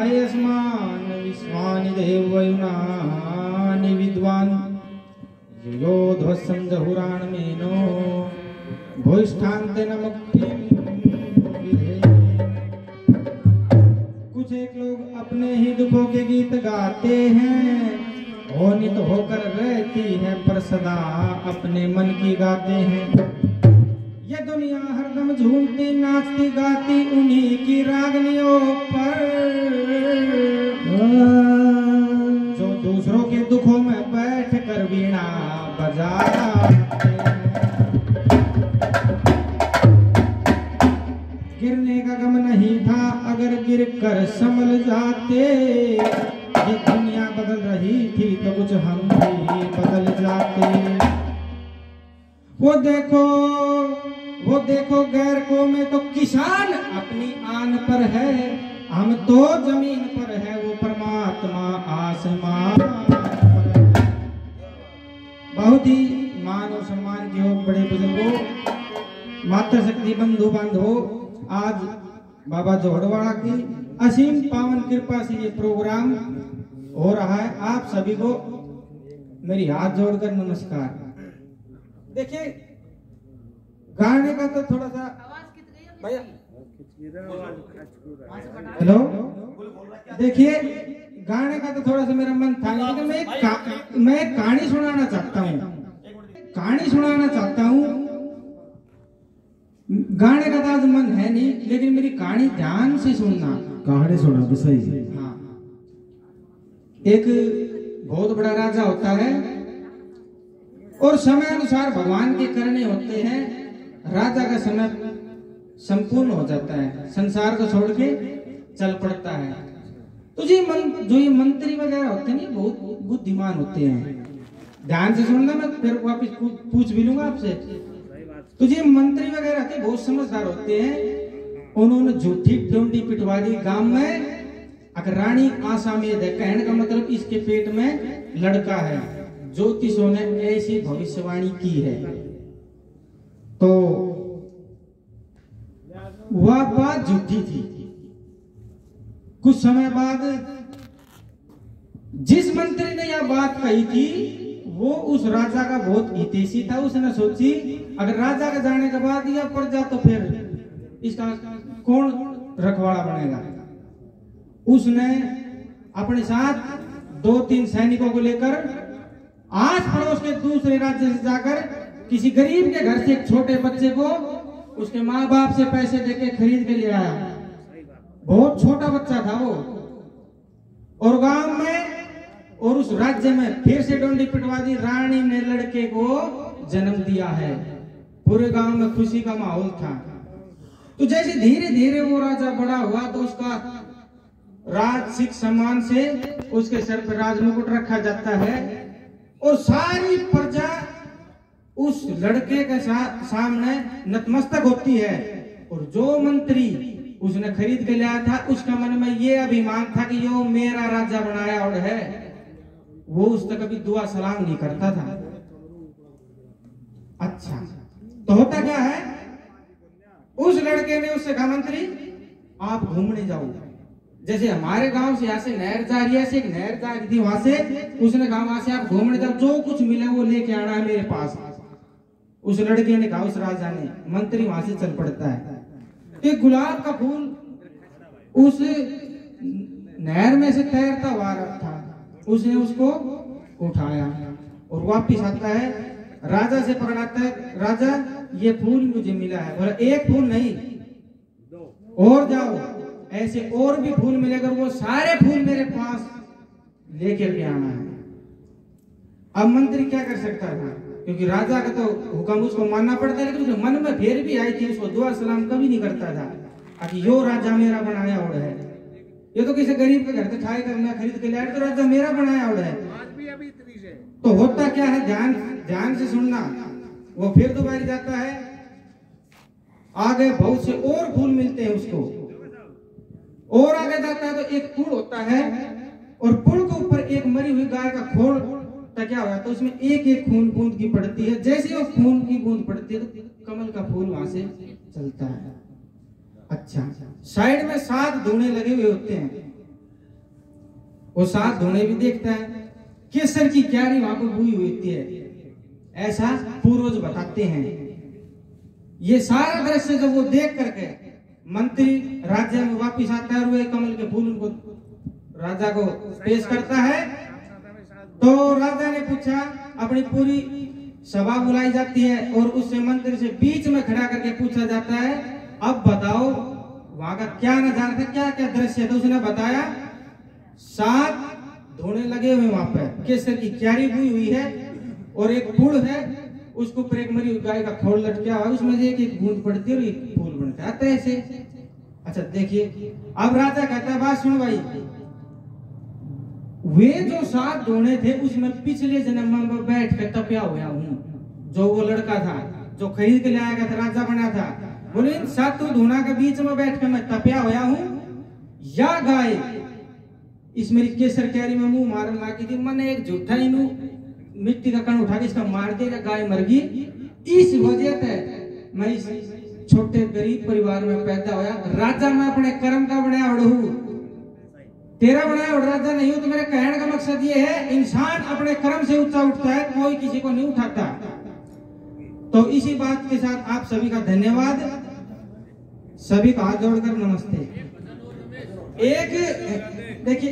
आयस्मान विश्वानि देवयुनानि विद्वान् यो ध्वसं जहुराण मेनो भूष्ठान्ते न मुक्ति। कुछ एक लोग अपने ही दुखों के गीत गाते हैं, होनित होकर रहती है पर सदा अपने मन की गाते हैं। ये दुनिया हरदम झूमती नाचती गाती उन्हीं की रागनियों पर, जो दूसरों के दुखों में बैठ कर वीणा बजाते हैं। गिरने का गम नहीं था अगर गिर कर संभल जाते, ये दुनिया बदल रही थी तो कुछ हम भी बदल जाते। वो देखो गैर को में तो किसान अपनी आन पर है, हम तो जमीन पर है वो परमात्मा आसमान पर है। बहुत ही मान और सम्मान के हो बड़े बुजुर्गों, मातृशक्ति बंधु बांधवों, आज बाबा जोड़वाड़ा की असीम पावन कृपा से ये प्रोग्राम हो रहा है। आप सभी को मेरी हाथ जोड़कर नमस्कार। देखिए गाने का तो थोड़ा सा भैया, हेलो, देखिए गाने का तो थोड़ा सा मेरा मन था, लेकिन मैं कहानी सुनाना चाहता हूँ। गाने का तो आज मन है नहीं, लेकिन मेरी कहानी ध्यान से सुनना। कहानी सुना भी सही है। हाँ, एक बहुत बड़ा राजा होता है और समय अनुसार भगवान के करने होते हैं। राजा का समय संपूर्ण हो जाता है, संसार को छोड़ के चल पड़ता है। तो जो ये मंत्री वगैरह होते हैं बहुत बुद्धिमान होते हैं। ध्यान से सुनना, मैं फिर वापिस पूछ भी लूंगा आपसे। तो ये मंत्री वगैरह थे बहुत समझदार होते हैं। उन्होंने झूठी टोंडी पिटवा दी गांव में। अगर रानी आशा में कहने का मतलब इसके पेट में लड़का है, ज्योतिषों ने ऐसी भविष्यवाणी की है। तो वह बात झूठी थी। कुछ समय बाद जिस मंत्री ने यह बात कही थी वो उस राजा का बहुत हितैषी था। उसने सोची अगर राजा के जाने के बाद यह प्रजा तो फिर इसका कौन रखवाड़ा बनेगा। उसने अपने साथ 2-3 सैनिकों को लेकर आस पड़ोस के दूसरे राज्य से जाकर किसी गरीब के घर से एक छोटे बच्चे को उसके माँ बाप से पैसे देके खरीद के ले आया। बहुत छोटा बच्चा था वो, और गांव में और उस राज्य में फिर से डोंडी पिटवा दी। रानी ने लड़के को जन्म दिया है। पूरे गांव में खुशी का माहौल था। तो जैसे धीरे धीरे वो राजा बड़ा हुआ तो उसका राजसिक सम्मान से उसके सर पर राजमुकुट रखा जाता है और सारी प्रजा उस लड़के के सामने नतमस्तक होती है। और जो मंत्री उसने खरीद के लाया था उसका मन में ये अभिमान था कि यो मेरा राजा बनाया और है। वो उस तक कभी दुआ सलाम नहीं करता था। अच्छा, तो होता क्या है, उस लड़के ने उससे कहा मंत्री आप घूमने जाओ। जैसे हमारे गांव से यहाँ से नहर जा रही है, एक नहर जा रही थी वहां से, उसने कहा वहां से आप घूमने जाओ, जो कुछ मिले वो लेके आना है मेरे पास। उस लड़के ने कहा उस राजा ने। मंत्री वहां से चल पड़ता है। एक गुलाब का फूल उस नहर में से तैरता हुआ था। उसने उसको उठाया और वापिस आता है, राजा से पकड़ाता है, राजा ये फूल मुझे मिला है। बोला एक फूल नहीं, और जाओ ऐसे और भी फूल मिलेगा, वो सारे फूल मेरे पास लेकर के आना है। अब मंत्री क्या कर सकता था, क्योंकि राजा का तो हुक्म उसको मानना पड़ता है, लेकिन उसके मन में फिर भी आई थी, उसको दुआ सलाम कभी नहीं करता था कि यो राजा मेरा बनाया और है। ये तो किसी गरीब के घर से खाए कर मैं खरीद के लाया तो राजा मेरा बनाया और है। तो होता क्या है, ध्यान से सुनना। वो फिर दोबारा जाता है, आगे बहुत से और फूल मिलते हैं उसको, और आगे जाता है तो एक पुल होता है और पुल के ऊपर एक मरी हुई गाय का खोल टका हुआ है। तो उसमें एक एक खून बूंद की पड़ती है। जैसे वो खून की बूंद पड़ती है तो कमल का फूल वहां से चलता है। अच्छा, साइड में 7 धूने लगे हुए होते हैं। वो 7 धोने भी देखता है, केसर की क्यारी वहां पर बुई हुई होती है, ऐसा पूर्वज बताते हैं। ये सारा दृश्य जब वो देख करके मंत्री राज्य में वापिस आता है, रुए कमल के फूल उनको राजा को पेश करता है। तो राजा ने पूछा, अपनी पूरी सभा बुलाई जाती है और उससे मंत्री से बीच में खड़ा करके पूछा जाता है, अब बताओ वहां का क्या नजारा था, क्या क्या दृश्य था। उसने बताया 7 धोने लगे हुए वहां पर, केसर की क्यारी बुई हुई है और एक फूल है, उसके ऊपर एक मरी गाय का खोल लटका हुआ है, उसमें से एक बूंद पड़ती है और एक फूल बनता है ऐसे। अच्छा देखिए, अब राजा कहता है, बात सुन भाई, वे जो 7 धोने थे उसमें पिछले जन्म में बैठ कर तपया हुआ हूँ। जो वो लड़का था जो खरीद के लाया गया था, राजा बना था, बोले इन 7 धोना के बीच में बैठ कर मैं तपया हुआ हूँ, या गाय इस मेरी केसर क्यारी में मुंह मारने लगी थी, मैंने एक झूठा इनू मिट्टी का कण उठा के इसका मार दिया, गाय मर गई। इस वजह से मैं इस छोटे गरीब परिवार में पैदा होया। राजा मैं अपने कर्म का बनाया हूँ, तेरा बनाया और राजा नहीं हूं। तो मेरे कहने का मकसद ये है, इंसान अपने कर्म से ऊंचा उठता है, कोई किसी को नहीं उठाता। तो इसी बात के साथ आप सभी का धन्यवाद, सभी का हाथ जोड़कर नमस्ते। एक देखिए